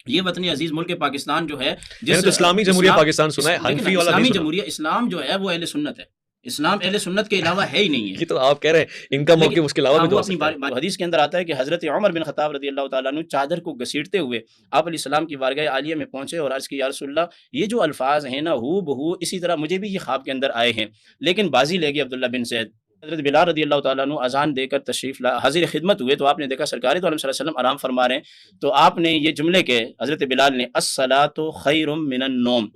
یہ وطن عزیز ملک پاکستان جو ہے، میں نے تو اسلامی جمہوریہ پاکستان سنا ہے، حنفی والا اسلامی نہیں سنا۔ جمہوریہ اسلام جو ہے وہ اہل سنت ہے، اسلام اہل سنت کے علاوہ ہے ہی نہیں ہے۔ یہ تو آپ کہہ رہے ہیں ان کا موقف اس کے علاوہ بھی تو ہو سکتا ہے۔ حدیث کے اندر آتا ہے کہ حضرت عمر بن خطاب رضی اللہ تعالیٰ عنہ چادر کو گھسیٹتے ہوئے آپ علیہ السلام کی بارگاہ عالیہ میں پہنچے اور عرض کی یا رسول اللہ، یہ جو الفاظ ہیں نا ہو بہو اسی طرح مجھے بھی یہ خواب کے اندر آئے ہیں، لیکن بازی لے گئی عبداللہ بن زید۔ حضرت بلال رضی اللہ تعالیٰ عنہ اذان دے کر تشریف حاضر خدمت ہوئے تو آپ نے دیکھا سرکار تو علیہ صلی اللہ علیہ وسلم آرام فرما رہے ہیں، تو آپ نے یہ جملے کے حضرت بلال نے الصلاۃ خیر من النوم،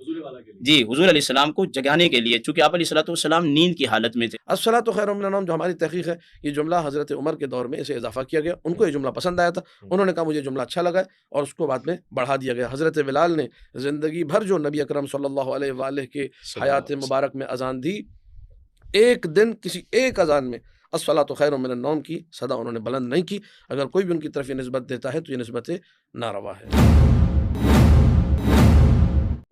جی حضور علیہ السلام کو جگانے کے لیے، چونکہ آپ علیہ السلام نیند کی حالت میں تھے۔ الصلاۃ خیر من النوم جو ہماری تحقیق ہے، یہ جملہ حضرت عمر کے دور میں اسے اضافہ کیا گیا، ان کو یہ جملہ پسند آیا تھا، انہوں نے کہا مجھے جملہ اچھا لگا اور اس کو بعد میں بڑھا دیا گیا۔ حضرت بلال نے زندگی بھر جو نبی اکرم صلی اللہ علیہ وآلہ کے حیات مبارک میں اذان دی، ایک دن کسی ایک اذان میں الصلاۃ خیر من النوم کی صدا انہوں نے بلند نہیں کی۔ اگر کوئی بھی ان کی طرف یہ نسبت دیتا ہے تو یہ نسبت ناروا ہے۔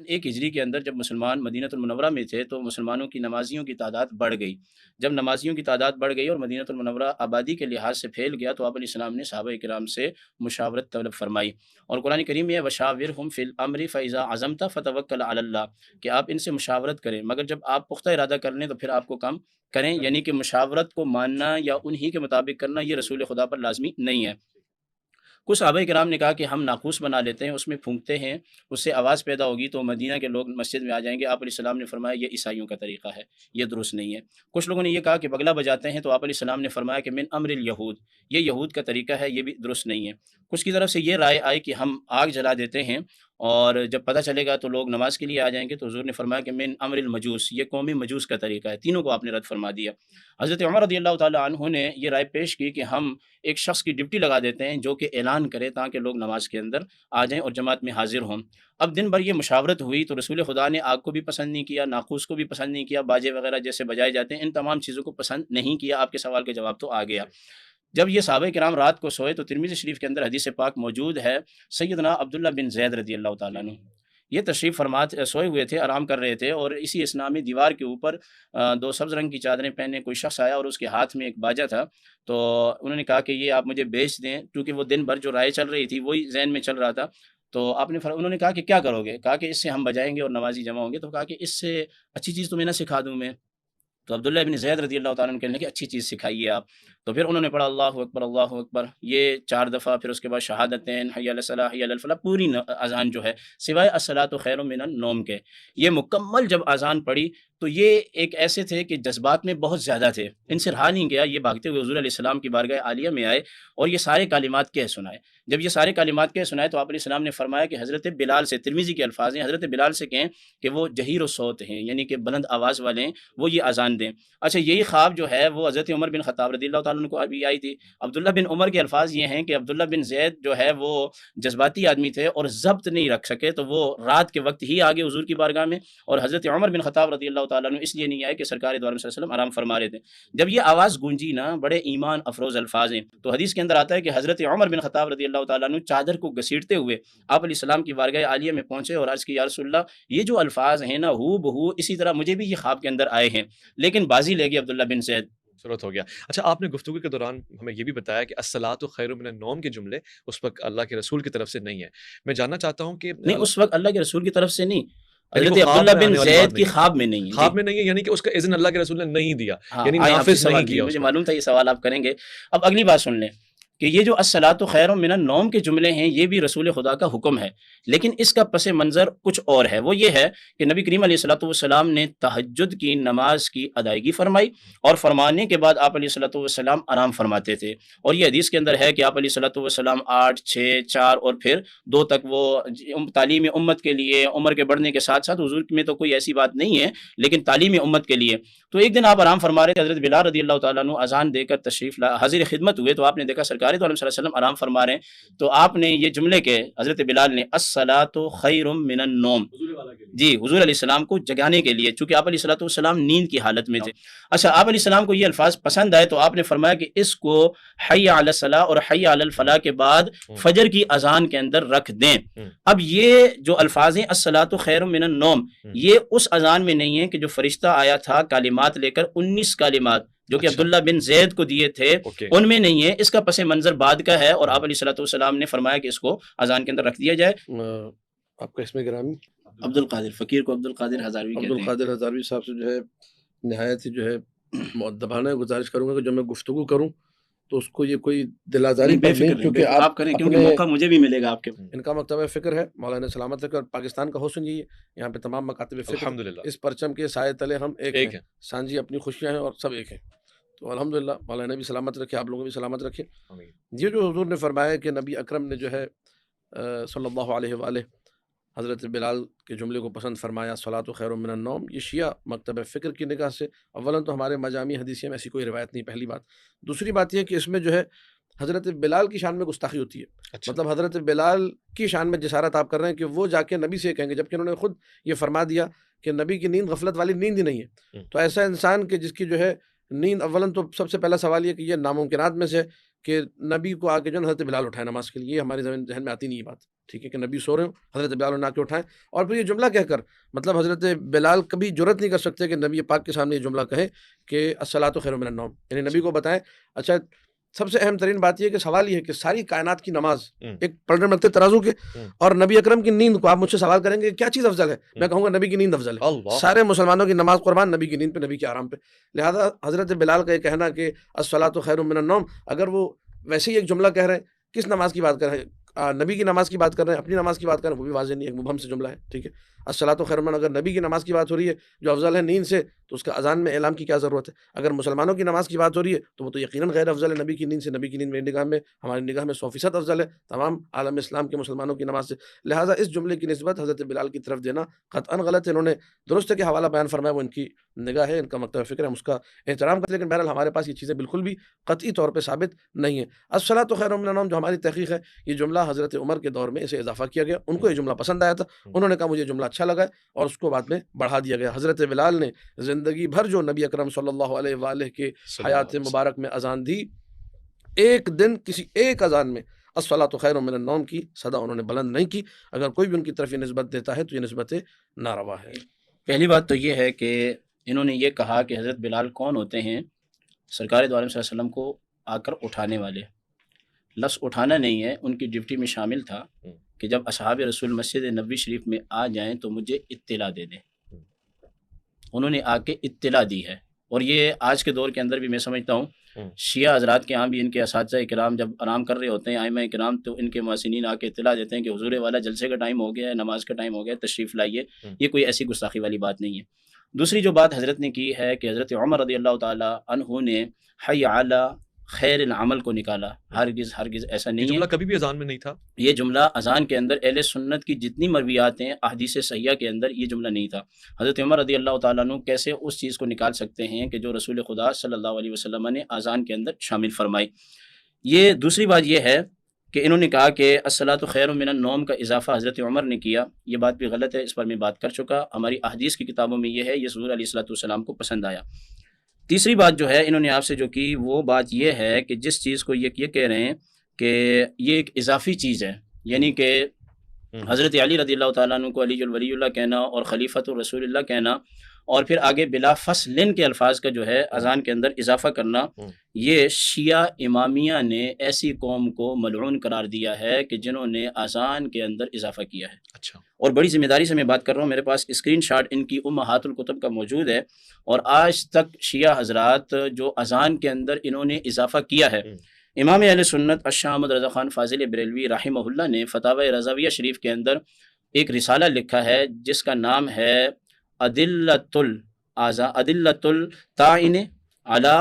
ایک ہجری کے اندر جب مسلمان مدینہ المنورہ میں تھے تو مسلمانوں کی نمازیوں کی تعداد بڑھ گئی۔ جب نمازیوں کی تعداد بڑھ گئی اور مدینہ المنورہ آبادی کے لحاظ سے پھیل گیا تو آپ علیہ السلام نے صحابہ کرام سے مشاورت طلب فرمائی، اور قرآن کریم میں وشاورہم فی الامر فاذا عزمت فتوکل علی اللہ، کہ آپ ان سے مشاورت کریں، مگر جب آپ پختہ ارادہ کر لیں تو پھر آپ کو کام کریں، یعنی کہ مشاورت کو ماننا یا انہی کے مطابق کرنا یہ رسول خدا پر لازمی نہیں ہے۔ کچھ صحابہ کرام نے کہا کہ ہم ناقوس بنا لیتے ہیں، اس میں پھونکتے ہیں، اس سے آواز پیدا ہوگی تو مدینہ کے لوگ مسجد میں آ جائیں گے۔ آپ علیہ السلام نے فرمایا یہ عیسائیوں کا طریقہ ہے، یہ درست نہیں ہے۔ کچھ لوگوں نے یہ کہا کہ بگلا بجاتے ہیں تو آپ علیہ السلام نے فرمایا کہ من امر الیہود، یہ یہود کا طریقہ ہے، یہ بھی درست نہیں ہے۔ کچھ کی طرف سے یہ رائے آئی کہ ہم آگ جلا دیتے ہیں اور جب پتہ چلے گا تو لوگ نماز کے لیے آ جائیں گے، تو حضور نے فرمایا کہ من امر المجوس، یہ قومی مجوس کا طریقہ ہے۔ تینوں کو آپ نے رد فرما دیا۔ حضرت عمر رضی اللہ تعالیٰ عنہ نے یہ رائے پیش کی کہ ہم ایک شخص کی ڈپٹی لگا دیتے ہیں جو کہ اعلان کرے تاکہ لوگ نماز کے اندر آ جائیں اور جماعت میں حاضر ہوں۔ اب دن بھر یہ مشاورت ہوئی تو رسول خدا نے آگ کو بھی پسند نہیں کیا، ناقوس کو بھی پسند نہیں کیا، باجے وغیرہ جیسے بجائے جاتے ہیں ان تمام چیزوں کو پسند نہیں کیا۔ آپ کے سوال کا جواب تو آ گیا۔ جب یہ صحابہ کرام رات کو سوئے تو ترمذی شریف کے اندر حدیث پاک موجود ہے، سیدنا عبداللہ بن زید رضی اللہ تعالیٰ عنہ یہ تشریف فرما سوئے ہوئے تھے، آرام کر رہے تھے، اور اسی اسنا میں دیوار کے اوپر دو سبز رنگ کی چادریں پہنے کوئی شخص آیا اور اس کے ہاتھ میں ایک باجا تھا، تو انہوں نے کہا کہ یہ آپ مجھے بیچ دیں، کیونکہ وہ دن بھر جو رائے چل رہی تھی وہی ذہن میں چل رہا تھا۔ تو آپ نے انہوں نے کہا کہ کیا کرو گے؟ کہا کہ اس سے ہم بجائیں گے اور نمازی جمع ہوں گے۔ تو کہا کہ اس سے اچھی چیز تو میں نہ سکھا دوں میں؟ تو عبداللہ بن زید رضی اللہ تعالیٰ عنہ کہنے لگے اچھی چیز سکھائیے آپ۔ تو پھر انہوں نے پڑھا اللہ اکبر اللہ اکبر، یہ 4 دفعہ، پھر اس کے بعد شہادتین، حی علی الصلاۃ حی علی الفلاح، پوری اذان جو ہے سوائے الصلاۃ خیر من النوم کے، یہ مکمل جب اذان پڑھی تو یہ ایک ایسے تھے کہ جذبات میں بہت زیادہ تھے، ان سے رہا نہیں گیا، یہ بھاگتے ہوئے حضور علیہ السلام کی بارگاہ عالیہ میں آئے اور یہ سارے کلمات کہہ سنائے۔ جب یہ سارے کلمات کہہ سنائے تو آپ علیہ السلام نے فرمایا کہ حضرت بلال سے، ترمذی کے الفاظ ہیں، حضرت بلال سے کہیں کہ وہ جہیر الصوت ہیں، یعنی کہ بلند آواز والے ہیں، وہ یہ اذان دیں۔ اچھا یہی خواب جو ہے وہ حضرت عمر بن خطاب رضی اللہ تعالیٰ عنہ کو ابھی آئی تھی۔ عبداللہ بن عمر کے الفاظ یہ ہیں کہ عبداللہ بن زید جو ہے وہ جذباتی آدمی تھے اور ضبط نہیں رکھ سکے، تو وہ رات کے وقت ہی آگے حضور کی بارگاہ میں، اور حضرت عمر بن خطاب رضی اللہ تعالیٰ عنہ اس لیے نہیں آئے کہ سرکار دو عالم صلی اللہ علیہ وسلم آرام فرما رہے تھے۔ جب یہ آواز گونجی نا، بڑے ایمان افروز الفاظ ہیں، تو حدیث کے اندر آتا ہے کہ حضرت عمر بن خطاب رضی اللہ تعالیٰ عنہ چادر کو گھسیٹتے ہوئے آپ علیہ السلام کی بارگاہ عالیہ میں پہنچے اور عرض کی یا رسول اللہ، یہ جو الفاظ ہیں نا ہو بہو اسی طرح مجھے بھی یہ خواب کے اندر آئے ہیں، لیکن بازی لے گئی عبداللہ بن زید۔ ضرورت ہو گیا۔ اچھا آپ نے گفتگو کے دوران ہمیں یہ بھی بتایا کہ الصلاۃ خیر من النوم کے جملے اس وقت اللہ کے رسول کی طرف سے نہیں ہے۔ میں جاننا چاہتا ہوں کہ نہیں، اس وقت اللہ کے رسول کی طرف سے نہیں، حضرت عبداللہ بن زید کی خواب میں نہیں ہے، خواب میں نہیں ہے، یعنی کہ اس کا اذن اللہ کے رسول نے نہیں دیا، ہاں یعنی نافذ نہیں کیا۔ مجھے معلوم تھا یہ سوال آپ کریں گے۔ اب اگلی بات سن لیں کہ یہ جو الصلاۃ خیر من النوم کے جملے ہیں یہ بھی رسول خدا کا حکم ہے، لیکن اس کا پس منظر کچھ اور ہے۔ وہ یہ ہے کہ نبی کریم علیہ الصلوۃ والسلام نے تہجد کی نماز کی ادائیگی فرمائی، اور فرمانے کے بعد آپ علیہ الصلوۃ والسلام آرام فرماتے تھے، اور یہ حدیث کے اندر ہے کہ آپ علیہ الصلوۃ والسلام 8، 6، 4 اور پھر 2 تک وہ تعلیم امت کے لیے، عمر کے بڑھنے کے ساتھ ساتھ حضور میں تو کوئی ایسی بات نہیں ہے، لیکن تعلیم امت کے لیے۔ تو ایک دن آپ آرام فرما رہے تھے، حضرت بلال رضی اللہ تعالیٰ عنہ اذان دے کر تشریف حاضر خدمت ہوئے تو آپ نے دیکھا سرکار تو علیہ وسلم آرام فرما رہے ہیں، تو آپ نے یہ جملے کے حضرت بلال نے الصلاۃ خیر من النوم، جی حضور علیہ السلام کو جگانے کے لیے، چونکہ آپ علیہ السلام نیند کی حالت میں تھے۔ اچھا آپ علیہ السلام کو یہ الفاظ پسند آئے تو آپ نے فرمایا کہ اس کو حی علی الصلاۃ اور حی علی الفلاح کے بعد فجر کی اذان کے اندر رکھ دیں۔ اب یہ جو الفاظ ہیں الصلاۃ خیر من النوم، یہ اس اذان میں نہیں ہے کہ جو فرشتہ آیا تھا کلمات لے کر، 19 کلمات جو کہ اچھا عبداللہ بن زید کو دیے تھے اوکے ان میں نہیں ہے، اس کا پس منظر بعد کا ہے، اور آپ علیہ الصلوۃ والسلام نے فرمایا کہ اس کو اذان کے اندر رکھ دیا جائے۔ آپ کا اسم گرامی عبد القادر فقیر کو عبد القادر ہزاروی عبد کہتے ہیں۔ القادر ہزاروی صاحب سے جو ہے نہایت ہی جو ہے مؤدبانہ گزارش کروں گا کہ جب میں گفتگو کروں تو اس کو یہ کوئی دل آزاری نہیں، بے پر فکر نہیں، رہیں، کیونکہ آپ کریں، کیونکہ اپنے موقع مجھے بھی ملے گا آپ کے۔ ان کا مکتبہ فکر ہے، مولانا سلامت رکھے، اور پاکستان کا حسن یہی ہے یہاں پہ تمام مکاتب فکر الحمدللہ اس پرچم کے سائے تلے ہم ایک ایک ہیں، ہے سانجی اپنی خوشیاں ہیں اور سب ایک ہیں۔ تو الحمدللہ مولانا بھی سلامت رکھے، آپ لوگوں کو بھی سلامت رکھے۔ آمین یہ جو حضور نے فرمایا کہ نبی اکرم نے جو ہے صلی اللہ علیہ وآلہ حضرت بلال کے جملے کو پسند فرمایا، صلاۃ خیر من النوم، یہ شیعہ مکتب فکر کی نگاہ سے اولاً تو ہمارے مجامع حدیثیہ میں ایسی کوئی روایت نہیں، پہلی بات۔ دوسری بات یہ کہ اس میں جو ہے حضرت بلال کی شان میں گستاخی ہوتی ہے، اچھا مطلب حضرت بلال کی شان میں جسارت آپ کر رہے ہیں کہ وہ جا کے نبی سے کہیں گے، جبکہ انہوں نے خود یہ فرما دیا کہ نبی کی نیند غفلت والی نیند ہی نہیں ہے۔ تو ایسا انسان کہ جس کی جو ہے نیند، اولاً تو سب سے پہلا سوال یہ کہ یہ ناممکنات میں سے کہ نبی کو آ کے جو ہے حضرت بلال اٹھائے نماز کے لیے، یہ ہمارے ذہن میں آتی نہیں یہ بات، ٹھیک ہے، کہ نبی سو رہے ہوں حضرت بلال نہ کے اٹھائیں، اور پھر یہ جملہ کہہ کر مطلب حضرت بلال کبھی جرت نہیں کر سکتے کہ نبی پاک کے سامنے یہ جملہ کہیں کہ الصلاۃ خیر من النوم، یعنی نبی کو بتائیں۔ اچھا، سب سے اہم ترین بات یہ ہے کہ سوال یہ ہے کہ ساری کائنات کی نماز ایک پلڑے مرتے ترازو کے، اور نبی اکرم کی نیند کو آپ مجھ سے سوال کریں گے کیا چیز افضل ہے، میں کہوں گا نبی کی نیند افضل ہے۔ اللہ سارے مسلمانوں کی نماز قربان نبی کی نیند پہ، نبی کے آرام پہ۔ لہذا حضرت بلال کا یہ کہنا کہ الصلاۃ خیر من النوم، اگر وہ ویسے ہی ایک جملہ کہہ رہے ہیں، کس نماز کی بات کر رہے ہیں؟ نبی کی نماز کی بات کر رہے ہیں، اپنی نماز کی بات کر رہے ہیں، وہ بھی واضح نہیں ہے، مبہم سے جملہ ہے، ٹھیک ہے۔ الصلاۃ خیر من، اگر نبی کی نماز کی بات ہو رہی ہے جو افضل ہے نیند سے، تو اس کا اذان میں اعلام کی کیا ضرورت ہے؟ اگر مسلمانوں کی نماز کی بات ہو رہی ہے تو وہ تو یقیناً غیر افضل ہے نبی کی نیند سے۔ نبی کی نیند میری نگاہ میں، ہماری نگاہ میں 100% افضل ہے تمام عالم اسلام کے مسلمانوں کی نماز سے۔ لہٰذا اس جملے کی نسبت حضرت بلال کی طرف دینا قطعاً غلط ہے۔ انہوں نے درست ہے کہ حوالہ بیان فرمایا، وہ ان کی نگاہ ہے، ان کا مکتبہ فکر ہے، ہم اس کا احترام کرتے ہیں، لیکن بہرحال ہمارے پاس یہ چیزیں بالکل بھی قطعی طور پہ ثابت نہیں ہیں۔ الصلاۃ خیر من النوم جو ہماری تحقیق ہے، یہ جملہ حضرت عمر کے دور میں اسے اضافہ کیا گیا، ان کو یہ جملہ پسند آیا تھا، انہوں نے کہا مجھے جملہ اچھا لگا ہے، اور اس کو بعد میں بڑھا دیا گیا۔ حضرت بلال نے زندگی بھر جو نبی اکرم صلی اللہ علیہ وآلہ کے حیات مبارک میں اذان دی، ایک دن کسی ایک اذان میں الصلاۃ خیر من النوم کی صدا انہوں نے بلند نہیں کی۔ اگر کوئی بھی ان کی طرف یہ نسبت دیتا ہے تو یہ نسبت ناروا ہے۔ پہلی بات تو یہ ہے کہ انہوں نے یہ کہا کہ حضرت بلال کون ہوتے ہیں؟ سرکار دو عالم صلی اللہ علیہ وسلم کو آ کر اٹھانے والے۔ لفظ اٹھانا نہیں ہے، ان کی ڈیوٹی میں شامل تھا کہ جب اصحاب رسول مسجد نبوی شریف میں آ جائیں تو مجھے اطلاع دے دیں۔ انہوں نے آ کے اطلاع دی ہے، اور یہ آج کے دور کے اندر بھی میں سمجھتا ہوں شیعہ حضرات کے ہاں بھی ان کے اساتذہ کرام جب آرام کر رہے ہوتے ہیں، ائمہ کرام، تو ان کے محسنین آ کے اطلاع دیتے ہیں کہ حضور والا جلسے کا ٹائم ہو گیا ہے، نماز کا ٹائم ہو گیا ہے، تشریف لائیے۔ یہ کوئی ایسی گستاخی والی بات نہیں ہے۔ دوسری جو بات حضرت نے کی ہے کہ حضرت عمر رضی اللہ تعالی عنہ نے حی علی خیر العمل کو نکالا، ہرگز ایسا یہ نہیں جملہ ہے۔ کبھی بھی اذان میں نہیں تھا؟ یہ جملہ اذان کے اندر اہل سنت کی جتنی مرویات ہیں احادیث صحیحہ کے اندر یہ جملہ نہیں تھا۔ حضرت عمر رضی اللہ تعالیٰ عنہ کیسے اس چیز کو نکال سکتے ہیں کہ جو رسول خدا صلی اللہ علیہ وسلم نے اذان کے اندر شامل فرمائی؟ یہ دوسری بات یہ ہے کہ انہوں نے کہا کہ الصلاۃ خیر من النوم کا اضافہ حضرت عمر نے کیا، یہ بات بھی غلط ہے، اس پر میں بات کر چکا۔ ہماری احادیث کی کتابوں میں یہ ہے، یہ حضور علیہ الصلوۃ والسلام کو پسند آیا۔ تیسری بات جو ہے انہوں نے آپ سے جو کی وہ بات یہ ہے کہ جس چیز کو یہ کہہ رہے ہیں کہ یہ ایک اضافی چیز ہے، یعنی کہ حضرت علی رضی اللہ تعالیٰ عنہ کو علی الولی اللہ کہنا اور خلیفۃ الرسول اللہ کہنا، اور پھر آگے بلا فصل کے الفاظ کا جو ہے اذان کے اندر اضافہ کرنا، یہ شیعہ امامیہ نے ایسی قوم کو ملعون قرار دیا ہے کہ جنہوں نے اذان کے اندر اضافہ کیا ہے۔ اچھا، اور بڑی ذمہ داری سے میں بات کر رہا ہوں، میرے پاس اسکرین شاٹ ان کی امہات الکتب کا موجود ہے، اور آج تک شیعہ حضرات جو اذان کے اندر انہوں نے اضافہ کیا ہے، امام اہل سنت الشاہ احمد رضا خان فاضل بریلوی رحمہ اللہ نے فتاوی رضویہ شریف کے اندر ایک رسالہ لکھا ہے جس کا نام ہے ادلۃ الطاعن علی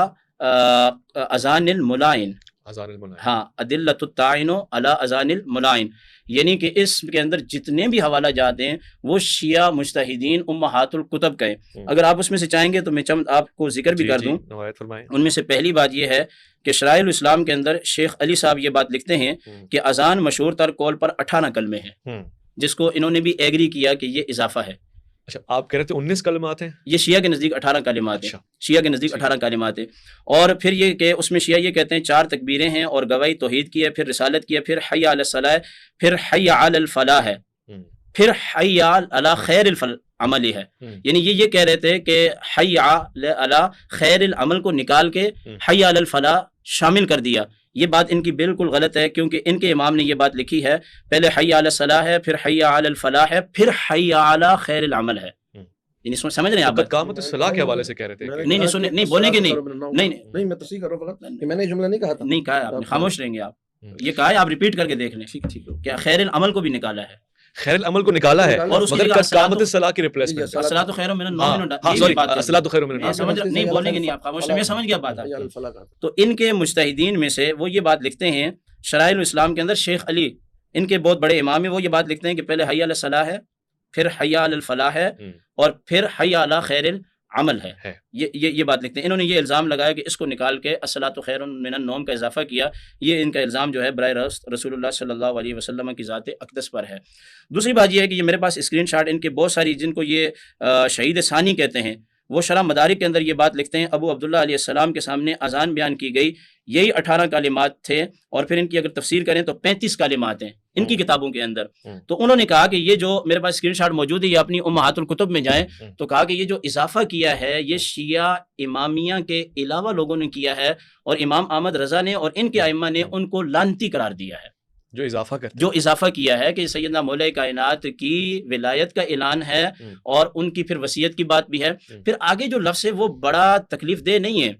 اذان الملائن۔ اذان المنائن، ہاں، ادلۃ الطاعن علی اذان الملائن، یعنی کہ اس کے اندر جتنے بھی حوالہ جات ہیں وہ شیعہ مجتہدین امہات الکتب کا ہیں۔ اگر آپ اس میں سے چاہیں گے تو میں چند آپ کو ذکر بھی کر دوں۔ روایت فرمائیں۔ ان میں سے پہلی بات یہ ہے کہ شرائع الاسلام کے اندر شیخ علی صاحب یہ بات لکھتے ہیں کہ اذان مشہور تر قول پر 18 کلمے ہیں، جس کو انہوں نے بھی ایگری کیا کہ یہ اضافہ ہے۔ اچھا، آپ کہہ رہے تھے 19 کلمات ہیں؟ یہ شیعہ کے نزدیک 18 کلمات ہیں، اچھا، شیعہ کے نزدیک 18 کلمات ہیں۔ اور پھر یہ کہ اس میں شیعہ یہ کہتے ہیں 4 تکبیریں ہیں، اور گواہی توحید کی ہے، پھر رسالت کی ہے، پھر حی علی الصلاۃ، پھر حی علی الفلاح ہے، پھر حی علی خیر عملی ہے، یعنی یہ کہہ رہے تھے کہ حی علی خیر العمل کو نکال کے حی علی الفلاح شامل کر دیا. یہ بات ان کی بالکل غلط ہے، کیونکہ ان کے امام نے یہ بات لکھی ہے، پہلے حی علی الصلاح ہے، پھر حی علی الفلاح ہے، پھر حی علی خیر العمل ہے. یعنی سمجھ رہے ہیں آپ؟ قامت الصلاح کے حوالے سے کہہ رہے تھے. نہیں سنیں، نہیں بولیں گے، نہیں میں تصحیح کر رہا ہوں فقط کہ میں نے جملہ نہیں کہا تھا. نہیں کہا آپ نے، خاموش رہیں گے آپ. یہ کہا ہے، آپ ریپیٹ کر کے دیکھ لیں. ٹھیک کیا خیر العمل کو بھی نکالا ہے، خیر العمل کو نکالا ہے اور اس مگر قامت الصلاح کی ریپلیسمنٹ. الصلاۃ خیر من النوم، سوری الصلاۃ خیر من النوم. سمجھ نہیں بولیں گے، نہیں آپ خاموش رہیں، میں سمجھ گیا بات آپ. تو ان کے مجتہدین میں سے وہ یہ بات لکھتے ہیں، شرائع الاسلام کے اندر شیخ علی ان کے بہت بڑے امام ہیں، وہ یہ بات لکھتے ہیں کہ پہلے حی علی الصلاح ہے، پھر حی علی الفلاح ہے، اور پھر حی علی خیر العمل ہے. یہ بات لکھتے ہیں. انہوں نے یہ الزام لگایا کہ اس کو نکال کے الصلاۃ خیر من النوم کا اضافہ کیا. یہ ان کا الزام جو ہے براہ راست رسول اللہ صلی اللہ علیہ وسلم کی ذات اقدس پر ہے. دوسری بات یہ ہے کہ یہ میرے پاس اسکرین شاٹ ان کے بہت ساری، جن کو یہ شہید ثانی کہتے ہیں، وہ شرح مدارک کے اندر یہ بات لکھتے ہیں، ابو عبداللہ علیہ السلام کے سامنے اذان بیان کی گئی، یہی 18 کلمات تھے، اور پھر ان کی اگر تفسیر کریں تو 35 کلمات ہیں ان کی کتابوں کے اندر. تو انہوں نے کہا کہ یہ جو میرے پاس اسکرین شاٹ موجود ہے، یہ اپنی امہات الکتب میں جائیں تو کہا کہ یہ جو اضافہ کیا ہے یہ شیعہ امامیہ کے علاوہ لوگوں نے کیا ہے، اور امام احمد رضا نے اور ان کے ائمہ نے ان کو لعنتی قرار دیا ہے. جو اضافہ کیا ہے کہ سیدنا مولا کائنات کی ولایت کا اعلان ہے، اور ان کی پھر وصیت کی بات بھی ہے. پھر آگے جو لفظ ہے وہ بڑا تکلیف دہ نہیں ہے،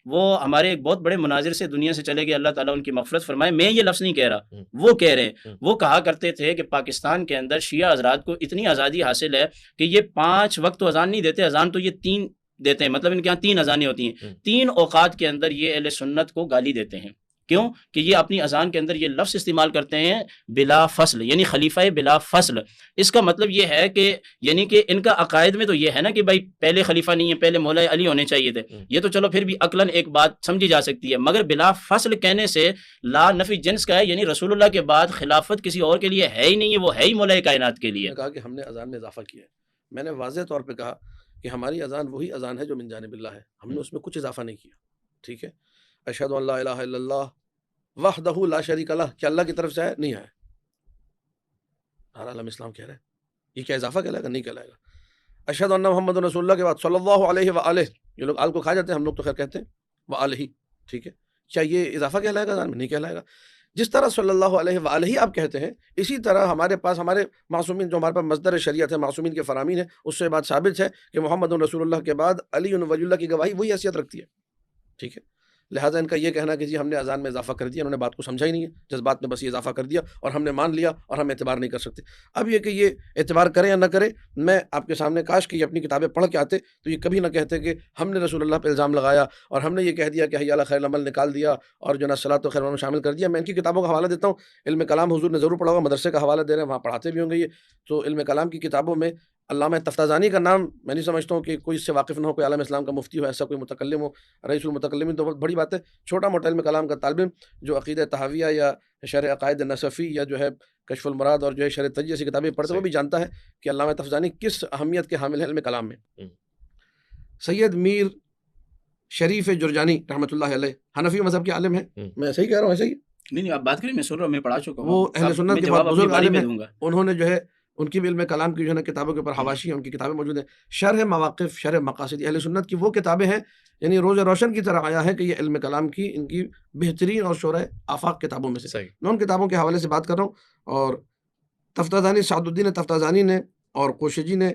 وہ ہمارے ایک بہت بڑے مناظر سے دنیا سے چلے گئے، اللہ تعالیٰ ان کی مغفرت فرمائے. میں یہ لفظ نہیں کہہ رہا، وہ کہہ رہے ہیں. وہ کہا کرتے تھے کہ پاکستان کے اندر شیعہ حضرات کو اتنی آزادی حاصل ہے کہ یہ 5 وقت تو اذان نہیں دیتے، اذان تو یہ 3 دیتے ہیں، مطلب ان کے یہاں 3 اذانیں ہوتی ہیں، 3 اوقات کے اندر یہ اہل سنت کو گالی دیتے ہیں. کیوں کہ یہ اپنی اذان کے اندر یہ لفظ استعمال کرتے ہیں بلا فصل، یعنی خلیفہ بلا فصل. اس کا مطلب یہ ہے کہ یعنی کہ ان کا عقائد میں تو یہ ہے نا کہ بھائی پہلے خلیفہ نہیں ہے، پہلے مولا علی ہونے چاہیے تھے. یہ تو چلو پھر بھی عقلاً ایک بات سمجھی جا سکتی ہے، مگر بلا فصل کہنے سے لا نفی جنس کا ہے، یعنی رسول اللہ کے بعد خلافت کسی اور کے لیے ہے ہی نہیں ہے، وہ ہے ہی مولا کائنات کے لیے. کہا کہ ہم نے اذان میں اضافہ کیا ہے. میں نے واضح طور پہ کہا کہ ہماری اذان وہی اذان ہے جو من جانب اللہ ہے، ہم نے اس میں کچھ اضافہ نہیں کیا. ٹھیک ہے، اشہد ان لا الہ الا اللہ وحدہ لا شریک لہ، کیا اللہ کی طرف سے ہے؟ نہیں آیا. ہر عالم اسلام کہہ رہے ہیں یہ کیا اضافہ کہلائے گا؟ نہیں کہلائے گا. اشہد ان محمد رسول اللہ کے بعد صلی اللہ علیہ وآلہ، یہ لوگ آل کو کھا جاتے ہیں، ہم لوگ تو خیر کہتے ہیں وآلہ. ٹھیک ہے، کیا یہ اضافہ کہلائے گا اذان میں؟ نہیں کہلائے گا. جس طرح صلی اللہ علیہ وآلہ آپ کہتے ہیں، اسی طرح ہمارے پاس ہمارے معصومین، جو ہمارے پاس مصدر شریعت ہے، معصومین کے فرامین ہے، اس سے بات ثابت ہے کہ محمد رسول اللہ کے بعد علی ولی اللہ کی گواہی وہی حیثیت رکھتی ہے. ٹھیک ہے، لہٰذا ان کا یہ کہنا کہ جی ہم نے اذان میں اضافہ کر دیا، انہوں نے بات کو سمجھا ہی نہیں ہے، جذبات میں بس یہ اضافہ کر دیا اور ہم نے مان لیا اور ہم اعتبار نہیں کر سکتے. اب یہ کہ یہ اعتبار کریں یا نہ کریں، میں آپ کے سامنے کاش کہ یہ اپنی کتابیں پڑھ کے آتے تو یہ کبھی نہ کہتے کہ ہم نے رسول اللہ پہ الزام لگایا اور ہم نے یہ کہہ دیا کہ حی علی خیر العمل نکال دیا اور جو نا صلاۃ و خیر العمل شامل کر دیا. میں ان کی کتابوں کا حوالہ دیتا ہوں. علم کلام حضور نے ضرور پڑھا ہوگا، مدرسے کا حوالہ دے رہے ہیں، وہاں پڑھاتے بھی ہوں گے. یہ تو علم کلام کی کتابوں میں علامہ تفتازانی کا نام میں نہیں سمجھتا ہوں کہ کوئی اس سے واقف نہ ہو، کوئی عالم اسلام کا مفتی ہو، ایسا کوئی متکلم ہو، رئیس المتکلمین تو بہت بڑی بات ہے. چھوٹا موٹا علم کلام کا طالب علم جو عقیدہ تحاویہ یا شرح عقائد نصفی یا جو ہے کشف المراد اور جو ہے شرح تجزیہ جیسی کتابیں پڑھتے وہ بھی جانتا ہے کہ علامہ تفتازانی کس اہمیت کے حامل ہیں علم کلام میں. سید میر شریف جرجانی رحمۃ اللہ علیہ حنفی مذہب کے عالم ہیں. میں صحیح کہہ رہا ہوں؟ ایسے ہی نہیں آپ بات کریں، میں سن رہا ہوں، میں پڑھا چکا ہوں. وہ اہل سنت کے بہت بزرگ عالم ہیں. انہوں نے جو ہے ان کی بھی علم کلام کی جو ہے نا کتابوں کے اوپر حواشی ہیں، ان کی کتابیں موجود ہیں. شرح مواقف، شرح مقاصد، اہل سنت کی وہ کتابیں ہیں، یعنی روز روشن کی طرح آیا ہے کہ یہ علم کلام کی ان کی بہترین اور شرح آفاق کتابوں میں سے. میں ان کتابوں کے حوالے سے بات کر رہا ہوں. اور تفتازانی، سعد الدین تفتازانی نے اور کوشجی نے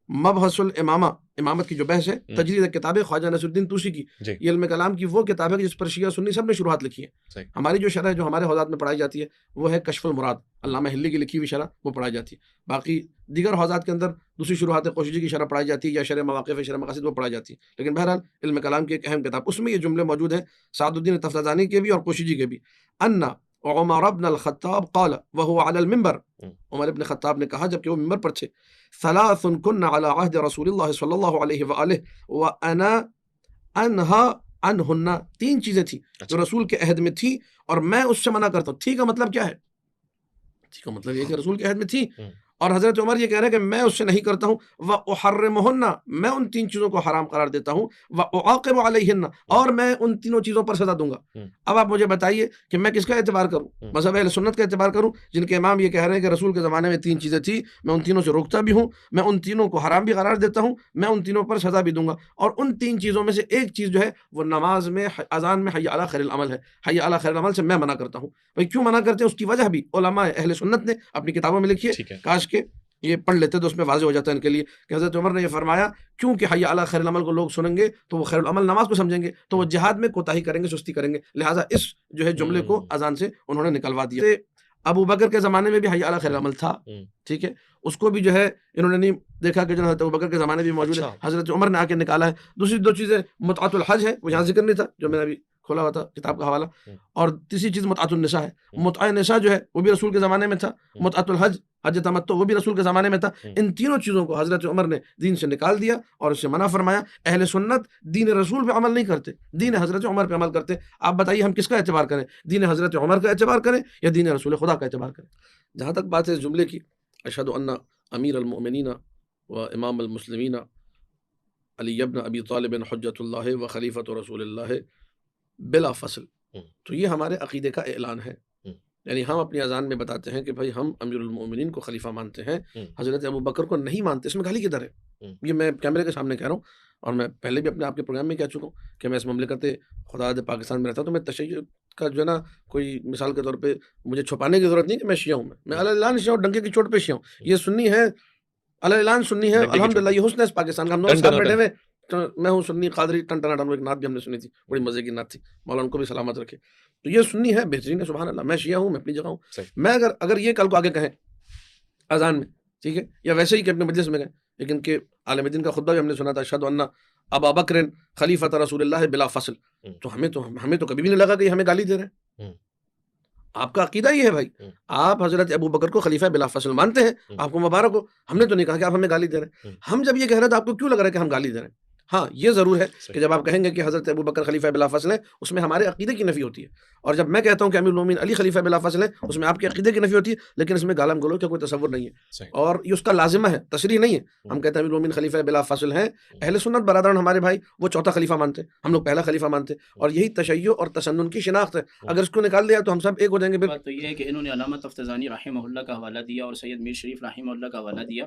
مبحث الامامہ، امامت کی جو بحث ہے، تجرید کتاب خواجہ نصر الدین طوسی کی، یہ علم کلام کی وہ کتاب ہے جس پر شیعہ سنی سب نے شروحات لکھی ہیں. ہماری جو شرح جو ہمارے حوزات میں پڑھائی جاتی ہے وہ ہے کشف المراد، علامہ ہلی کی لکھی ہوئی شرح وہ پڑھائی جاتی ہے. باقی دیگر حوزات کے اندر دوسری شروحات کوشجی کی شرح پڑھائی جاتی ہے یا شرح مواقف، شرح مقاصد وہ پڑھائی جاتی ہے. لیکن بہرحال علم کلام کی ایک اہم کتاب، اس میں یہ جملے موجود ہیں سعد الدین تفتازانی کے بھی اور کوشجی کے بھی. انا عمر بن الخطاب قال وهو على المنبر، عمر ابن خطاب نے کہا جبکہ وہ منبر پر تھے، ثلاث كن على عهد رسول اللہ صلی اللہ علیہ وآلہ وانا انهى عنهن، 3 چیزیں تھیں جو رسول کے عہد میں تھی اور میں اس سے منع کرتا ہوں. تھی کا مطلب کیا ہے؟ تھی کا مطلب یہ کہ رسول کے عہد میں تھی اور حضرت عمر یہ کہہ رہے ہیں کہ میں اس سے نہیں کرتا ہوں وَأُحَرِّمُهُنَّ، میں ان 3 چیزوں کو حرام قرار دیتا ہوں، وَأُعَاقِبُ عَلَيْهِنَّ، اور میں ان تینوں چیزوں پر سزا دوں گا۔ اب آپ مجھے بتائیے کہ میں کس کا اعتبار کروں؟ مذہب اہل سنت کا اعتبار کروں جن کے امام یہ کہہ رہے ہیں کہ رسول کے زمانے میں 3 چیزیں تھیں، میں ان تینوں سے روکتا بھی ہوں، میں ان تینوں کو حرام بھی قرار دیتا ہوں، میں ان تینوں پر سزا بھی دوں گا، اور ان 3 چیزوں میں سے ایک چیز جو ہے وہ نماز میں اذان میں حی علی خیر العمل ہے، حی علی خیر العمل سے میں منع کرتا ہوں۔ بھائی کیوں منع کرتے ہیں؟ اس کی وجہ بھی علماء اہل سنت نے اپنی کتابوں میں لکھی ہے، کاش کے یہ پڑھ لیتے تو اس میں واضح ہو جاتا ہے ان کے لیے کہ حضرت عمر نے یہ فرمایا کیونکہ حی علی خیر العمل کو لوگ سنیں گے تو وہ خیر العمل نماز کو سمجھیں گے، تو وہ جہاد میں کوتاہی کریں گے، سستی کریں گے، لہٰذا اس جو ہے جملے کو اذان سے انہوں نے نکلوا دیا۔ ابو بکر کے زمانے میں بھی حی علی خیر العمل تھا، ٹھیک ہے، اس کو بھی جو ہے انہوں نے نہیں دیکھا کہ جو حضرت ابو بکر کے زمانے میں بھی موجود ہے، حضرت عمر نے آ کے نکالا ہے۔ دوسری 2 چیزیں متعۃ الحج ہے، وہ یہاں ذکر نہیں تھا جو میں نے ابھی کھولا ہوا تھا کتاب کا حوالہ، اور تیسری چیز متعۃ النساء ہے۔ متعہ نساء جو ہے وہ بھی رسول کے زمانے میں تھا، متعۃ الحج حج تمتع وہ بھی رسول کے زمانے میں تھا۔ ان تینوں چیزوں کو حضرت عمر نے دین سے نکال دیا اور اس سے منع فرمایا۔ اہل سنت دین رسول پہ عمل نہیں کرتے، دین حضرت عمر پہ عمل کرتے۔ آپ بتائیے ہم کس کا اعتبار کریں؟ دین حضرت عمر کا اعتبار کریں یا دین رسول خدا کا اعتبار کریں؟ جہاں تک بات ہے اس جملے کی، اشہد ان امیر المؤمنین و امام المسلمین علی ابن ابی طالب حجۃ اللہ و خلیفۃ رسول اللہ بلا فصل، تو یہ ہمارے عقیدے کا اعلان ہے۔ یعنی ہم اپنی اذان میں بتاتے ہیں کہ بھائی ہم امیر المؤمنین کو خلیفہ مانتے ہیں، حضرت ابو بکر کو نہیں مانتے۔ اس میں گالی کدھر ہے؟ یہ میں کیمرے کے سامنے کہہ رہا ہوں، اور میں پہلے بھی اپنے آپ کے پروگرام میں کہہ چکا ہوں کہ میں اس مملکت خدا پاکستان میں رہتا ہوں، تو میں تشیع کا جو ہے نا کوئی مثال کے طور پہ مجھے چھپانے کی ضرورت نہیں کہ میں شیعہ ہوں، میں علی اعلان شیعہ ہوں، ڈنکے کی چوٹ پہ شیعہ ہوں۔ یہ سنی ہے، علی اعلان سنی ہے، الحمدللہ یہ حسن ہے اس پاکستان کا۔ ہم لوگ ساتھ بیٹھے ہوئے، میں ہوں سنی قادری ٹن ٹنا ٹن، ایک نعت بھی ہم نے سنی تھی، بڑی مزے کی نعت تھی، مولا ان کو بھی سلامت رکھے۔ تو یہ سنی ہے، بہترین ہے، سبحان اللہ۔ میں شیعہ ہوں، میں اپنی جگہ ہوں۔ میں اگر یہ کل کو آگے کہیں اذان میں، ٹھیک ہے، یا ویسے ہی کہ اپنے مجلس میں گئے، لیکن کہ عالم دین کا خطبہ بھی ہم نے سنا تھا، اشہد ان ابا بکر خلیفۃ رسول اللہ بلا فصل، تو ہمیں تو کبھی بھی نہیں لگا کہ ہمیں گالی دے رہے ہیں۔ آپ کا عقیدہ یہ ہے بھائی، آپ حضرت ابو بکر کو خلیفہ بلا فصل مانتے ہیں، آپ کو مبارک ہو، ہم نے تو نہیں کہا کہ آپ ہمیں گالی دے رہے ہیں۔ ہم جب یہ کہہ رہے ہیں تو آپ کو کیوں لگ رہا ہے کہ ہم گالی دے رہے ہیں؟ ہاں یہ ضرور ہے کہ جب آپ کہیں گے کہ حضرت ابو بکر خلیفہ بلا فصل ہے، اس میں ہمارے عقیدے کی نفی ہوتی ہے، اور جب میں کہتا ہوں کہ امیر المومنین علی خلیفہ بلا فصل ہے، اس میں آپ کے عقیدے کی نفی ہوتی ہے، لیکن اس میں گالم گلوچ کا کوئی تصور نہیں ہے، اور یہ اس کا لازمہ ہے، تشریح نہیں ہے۔ ہم کہتے ہیں امیر المومنین خلیفہ بلا فصل ہیں، اہل سنت برادران ہمارے بھائی وہ چوتھا خلیفہ مانتے ہیں، ہم لوگ پہلا خلیفہ مانتے ہیں، اور یہی تشیع اور تسنن کی شناخت ہے۔ اگر اس کو نکال دیا تو ہم سب ایک ہو جائیں گے۔ بات تو یہ ہے کہ انہوں نے علامہ تفتزانی رحمہ اللہ کا حوالہ دیا اور سید میر شریف رحمہ اللہ کا حوالہ دیا۔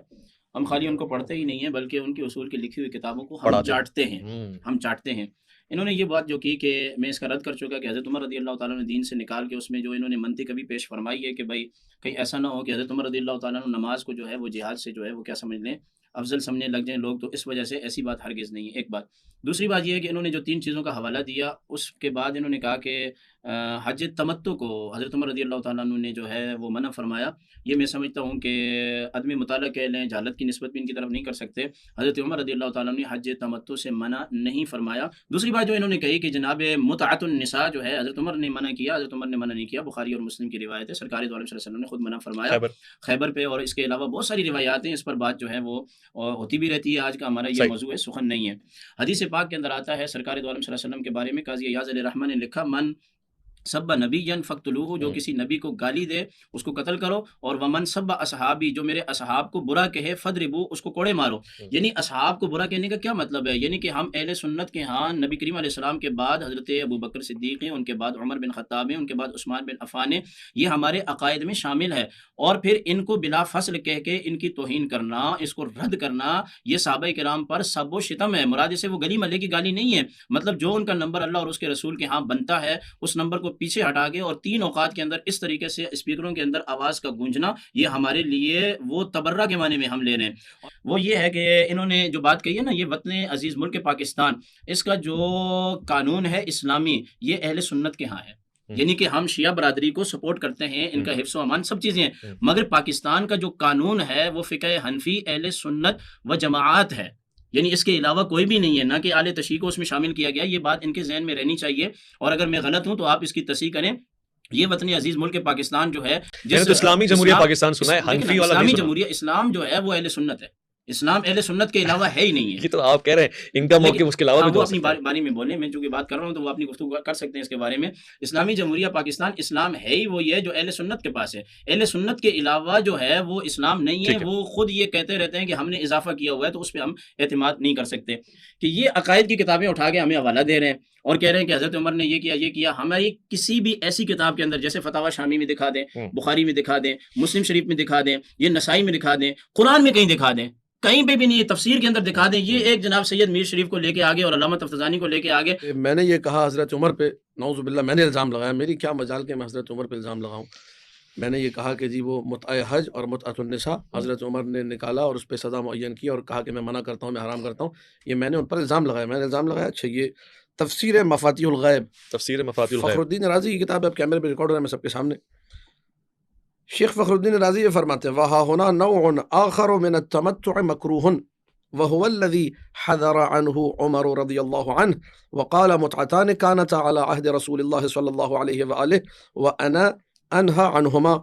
ہم خالی ان کو پڑھتے ہی نہیں ہیں بلکہ ان کے اصول کی لکھی ہوئی کتابوں کو ہم چاٹتے ہیں۔ انہوں نے یہ بات جو کی کہ میں اس کا رد کر چکا کہ حضرت عمر رضی اللہ تعالیٰ نے دین سے نکال کے اس میں جو انہوں نے منطق بھی پیش فرمائی ہے کہ بھائی کہیں ایسا نہ ہو کہ حضرت عمر رضی اللہ تعالیٰ نے نماز کو جو ہے وہ جہاد سے جو ہے وہ کیا سمجھ لیں، افضل سمجھنے لگ جائیں لوگ، تو اس وجہ سے ایسی بات ہرگز نہیں ہے، ایک بات۔ دوسری بات یہ ہے کہ انہوں نے جو 3 چیزوں کا حوالہ دیا، اس کے بعد انہوں نے کہا کہ حج تمتع کو حضرت عمر رضی اللہ تعالیٰ عنہ نے جو ہے وہ منع فرمایا۔ یہ میں سمجھتا ہوں کہ عدم مطالعہ کہہ لیں، جہالت کی نسبت بھی ان کی طرف نہیں کر سکتے۔ حضرت عمر رضی اللہ تعالیٰ نے حج تمتع سے منع نہیں فرمایا۔ دوسری بات جو انہوں نے کہی کہ جناب متعۃ النساء جو ہے حضرت عمر نے منع کیا، حضرت عمر نے منع نہیں کیا، بخاری اور مسلم کی روایت ہے، سرکار دو عالم صلی اللہ علیہ وسلم نے خود منع فرمایا خیبر پہ، اور اس کے علاوہ بہت ساری روایات ہیں، اس پر بات جو ہے وہ ہوتی بھی رہتی ہے۔ آج کا ہمارا یہ موضوع ہے، سخن نہیں ہے۔ حدیث پاک کے اندر آتا ہے سرکار دو عالم صلی اللہ علیہ وسلم کے بارے میں، قاضی ایاز علیہ رحمہ نے لکھا، من سب نبی فقتلوہ، جو کسی نبی کو گالی دے اس کو قتل کرو، اور ومن سب اصحابی، جو میرے اصحاب کو برا کہے فضربو، اس کو کوڑے مارو۔ یعنی اصحاب کو برا کہنے کا کیا مطلب ہے؟ یعنی کہ ہم اہل سنت کے ہاں نبی کریم علیہ السلام کے بعد حضرت ابو بکر صدیق ہیں، ان کے بعد عمر بن خطاب ہیں، ان کے بعد عثمان بن عفان ہیں، یہ ہمارے عقائد میں شامل ہے، اور پھر ان کو بلا فصل کہہ کے ان کی توہین کرنا، اس کو رد کرنا، یہ صحابہ کرام پر سب و شتم ہے۔ مراد سے وہ گلی محلے کی گالی نہیں ہے، مطلب جو ان کا نمبر اللہ اور اس کے رسول کے ہاں بنتا ہے اس نمبر کو پیچھے ہٹا کے اور 3 اوقات کے اندر اس طریقے سے اسپیکروں کے اندر آواز کا گونجنا، یہ ہمارے لیے وہ تبرہ کے معنی میں ہم لے رہے ہیں۔ وہ یہ ہے کہ انہوں نے جو بات کہی ہے نا، یہ وطن عزیز ملک پاکستان، اس کا جو قانون ہے اسلامی، یہ اہل سنت کے ہاں ہے، یعنی کہ ہم شیعہ برادری کو سپورٹ کرتے ہیں، ان کا حفظ و امان سب چیزیں ہیں، مگر پاکستان کا جو قانون ہے وہ فقہ حنفی اہل سنت و جماعت ہے، یعنی اس کے علاوہ کوئی بھی نہیں ہے، نہ کہ اعلی تشیع کو اس میں شامل کیا گیا۔ یہ بات ان کے ذہن میں رہنی چاہیے، اور اگر میں غلط ہوں تو آپ اس کی تصحیح کریں۔ یہ وطن عزیز ملک پاکستان جو ہے، تو اسلامی جمہوریہ پاکستان سنا ہے، حنفی والا اسلامی جمہوریہ اسلام جو ہے وہ اہل سنت ہے، اسلام اہل سنت کے علاوہ ہے ہی نہیں ہے. یہ تو آپ کہہ رہے ہیں ان کا موقف اس کے علاوہ بھی وہ تو ہو اپنی سکتا ہے. باری میں بولیں, میں چونکہ بات کر رہا ہوں تو وہ اپنی گفتگو کر سکتے ہیں اس کے بارے میں. اسلامی جمہوریہ پاکستان اسلام ہے ہی وہی ہے جو اہل سنت کے پاس ہے. اہل سنت کے علاوہ جو ہے وہ اسلام نہیں ہے. ٹھیک ہے. وہ خود یہ کہتے رہتے ہیں کہ ہم نے اضافہ کیا ہوا ہے, تو اس پہ ہم اعتماد نہیں کر سکتے. کہ یہ عقائد کی کتابیں اٹھا کے ہمیں حوالہ دے رہے ہیں اور کہہ رہے ہیں کہ حضرت عمر نے یہ کیا. ہماری کسی بھی ایسی کتاب کے اندر, جیسے فتاوی شامی میں دکھا دیں, بخاری میں دکھا دیں, مسلم شریف میں دکھا دیں, یہ نسائی میں دکھا دیں, قرآن میں کہیں دکھا دیں, کہیں پہ بھی نہیں. تفسیر کے اندر دکھا دیں. یہ ایک جناب سید میر شریف کو لے کے آگے اور علامہ تفتزانی کو لے کے آگے. میں نے یہ کہا حضرت عمر پہ, نعوذ باللہ, میں نے الزام لگایا. میری کیا مجال کہ میں حضرت عمر پہ الزام لگاؤں. میں نے یہ کہا کہ جی وہ متع حج اور متعۃ النساء حضرت عمر نے نکالا اور اس پہ سزا معین کی اور کہا کہ میں منع کرتا ہوں, میں حرام کرتا ہوں. یہ میں نے ان پر الزام لگایا. میں نے الزام لگایا. اچھا, یہ تفسیر مفاتیح الغیب, تفسیر مفاتیح الغیب, فخر الدین رازی کی کتاب ہے, اب کیمرے پہ ریکارڈر ہے میں سب کے سامنے. شیخ فخر الدین رازی یہ فرماتے ہیں وہا ہونا نوع آخر من التمتع مکروہ وهو الذي حذر عنه عمر رضی اللہ عنہ وقال متعتان كانتا على عهد رسول الله صلی اللہ علیہ وآلہ وانا انہى عنہما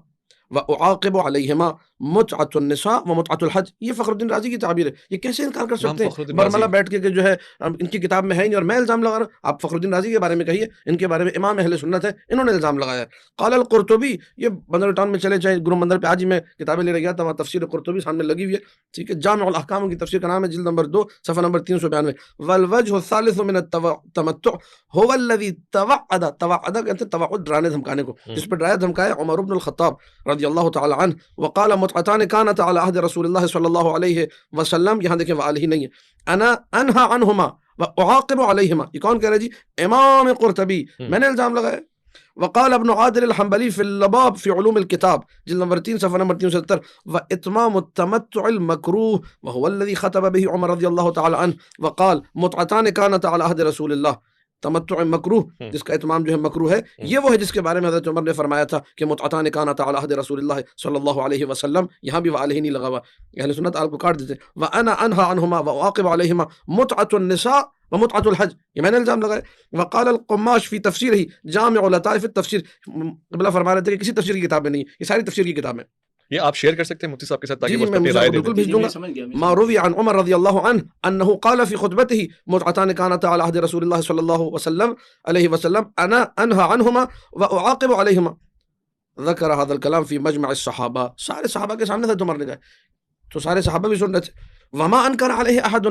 واعاقب علیہما متعۃ النساء ومتعۃ الحج. یہ فخر الدین رازی کی تعبیر ہے. یہ کیسے انکار کر سکتے ہیں برملا بیٹھ کے کہ جو ہے ان کی کتاب میں ہے نہیں اور میں الزام لگا رہا ہوں. آپ فخر الدین رازی کے بارے میں کہیے, ان کے بارے میں امام اہل سنت ہے, انہوں نے الزام لگایا. قال القرطبی, یہ بندر ٹاؤن میں چلے چاہے گرو مندر پہ, آج ہی میں کتابیں لے گیا تھا, وہاں تفسیر قرطبی سامنے لگی ہوئی ہے. ٹھیک ہے, جامع الاحکام کی تفسیر کا نام ہے, جلد نمبر 2 صفحہ نمبر 392. والوجہ الثالث من التمتع هو الذي توعد کہتے ہیں توعد, ڈرانے دھمکانے کو, جس پہ ڈرایا دھمکایا عمر بن الخطاب رضی اللہ تعالی عنہ. وقال متعتان كانتا على عهد رسول اللہ صلی اللہ علیہ وسلم, یہاں دیکھیں وآلہ نہیں ہے, انا انہا عنہما واعاقب علیہما. یہ کون کہہ رہا ہے جی؟ امام قرطبی. میں نے الزام لگایا. وقال ابن عادل الحنبلی فی اللباب فی علوم الکتاب, جلد نمبر 3 صفحہ نمبر 370, واتمام التمتع المکروہ وهو الذي خطب به عمر رضی اللہ تعالی عنہ وقال متعتان كانتا على عهد رسول اللہ. تمتع مکروہ, جس کا اتمام جو ہے مکروہ ہے, یہ وہ ہے جس کے بارے میں حضرت عمر نے فرمایا تھا کہ متعتان كانتا على عهد رسول اللہ صلی اللہ علیہ وسلم. یہاں بھی وعلیہ نہیں لگا ہوا, اہل سنت آپ کو کاٹ دیتے. وانا انہى عنہما واعاقب علیہما متعۃ النساء ومتعۃ الحج, یہ میں نے الزام لگایا. وقال القماش فی تفسیرہ جامع لطائف التفسیر, قبلہ فرما رہے تھے کہ کسی تفسیر کی کتاب میں نہیں, یہ ساری تفسیر کی کتاب میں. یہ آپ شیئر کر سکتے ہیں مفتی صاحب کے ساتھ تاکہ جی وہ میں اپنی رائے دے بالکل دیں. بھیج دوں گا. ما روی عن عمر رضی اللہ عنہ انه قال في خطبته متعتان كانتا على عهد رسول الله صلی اللہ علیہ وسلم انا انهى عنهما واعاقب عليهما. ذکر هذا الكلام في مجمع الصحابہ, سارے صحابہ کے سامنے حضرت عمر نے کہا, تو سارے صحابہ بھی سن رہے تھے. وما انکر علیہ احد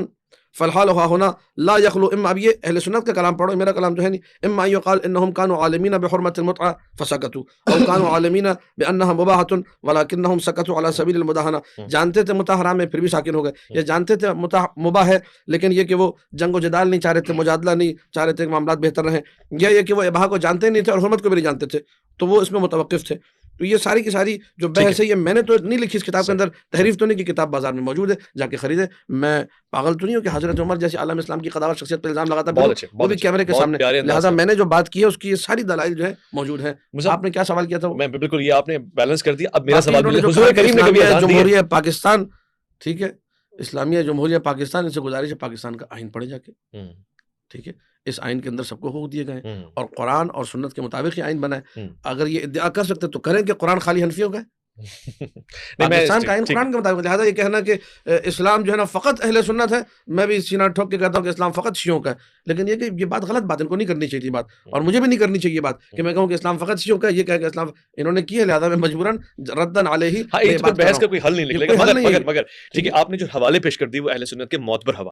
فالحال هنا لا يخلو, اما اب یہ اہل سنت کا کلام پڑھو, میرا کلام جو ہے نہیں, اما يقال انهم كانوا عالمين بحرمة المتعة فسكتوا او كانوا عالمين بانها مباحة ولكنهم سكتوا على سبيل المداهنة. جانتے تھے متاح حرام ہے پھر بھی ساکن ہو گئے, یا جانتے تھے متاح مباح ہے لیکن یہ کہ وہ جنگ و جدال نہیں چاہ رہے تھے, مجادلہ نہیں چاہ رہے تھے کہ معاملات بہتر رہیں, یا یہ کہ وہ اباحہ کو جانتے نہیں تھے اور حرمت کو بھی نہیں جانتے تھے, تو وہ اس میں متوقف تھے. تو یہ ساری کی ساری جو بحث ہے, یہ میں نے تو نہیں لکھی اس کتاب کے اندر, تحریف تو نہیں کی, کتاب بازار میں موجود ہے, جا کے خریدے. میں پاگل تو نہیں ہوں کہ حضرت عمر جیسے عالم اسلام کی قداور شخصیت پر الزام لگاتا ہے, وہ بھی کیمرے کے سامنے. لہٰذا میں نے جو بات کی ہے اس کی یہ ساری دلائل جو ہے موجود ہیں. آپ نے کیا سوال کیا تھا؟ میں بالکل, یہ آپ نے بیلنس کر دیا. اب میرا سوال حضور کریم نے کبھی جمہوریہ پاکستان, ٹھیک ہے, اسلامیہ جمہوریہ پاکستان, ان سے گزارش ہے پاکستان کا آئین پڑھے جا کے, ٹھیک ہے, اس آئین کے اندر سب کو حقوق دیے گئے ہیں اور قرآن اور سنت کے مطابق یہ آئین بنا ہے. اگر یہ ادعا کر سکتے تو کریں کہ قرآن خالی حنفیوں کا ہے, پاکستان کا آئین قرآن کے مطابق. لہٰذا یہ کہنا کہ اسلام جو ہے نا فقط اہل سنت ہے, میں بھی سینہ ٹھوک کے کہتا ہوں کہ اسلام فقط شیعوں کا ہے, لیکن یہ کہ یہ بات غلط بات, ان کو نہیں کرنی چاہیے بات, اور مجھے بھی نہیں کرنی چاہیے بات کہ میں کہوں کہ اسلام فقط شیعوں کا ہے. یہ کہہ کہ اسلام انہوں نے کی ہے, لہٰذا میں مجبوراً ردن علیہ بحث کا کوئی حل نہیں نکلے گا. مگر ٹھیک ہے, آپ نے جو حوالے پیش کر دی وہ اہل سنت کے معتبر حوالے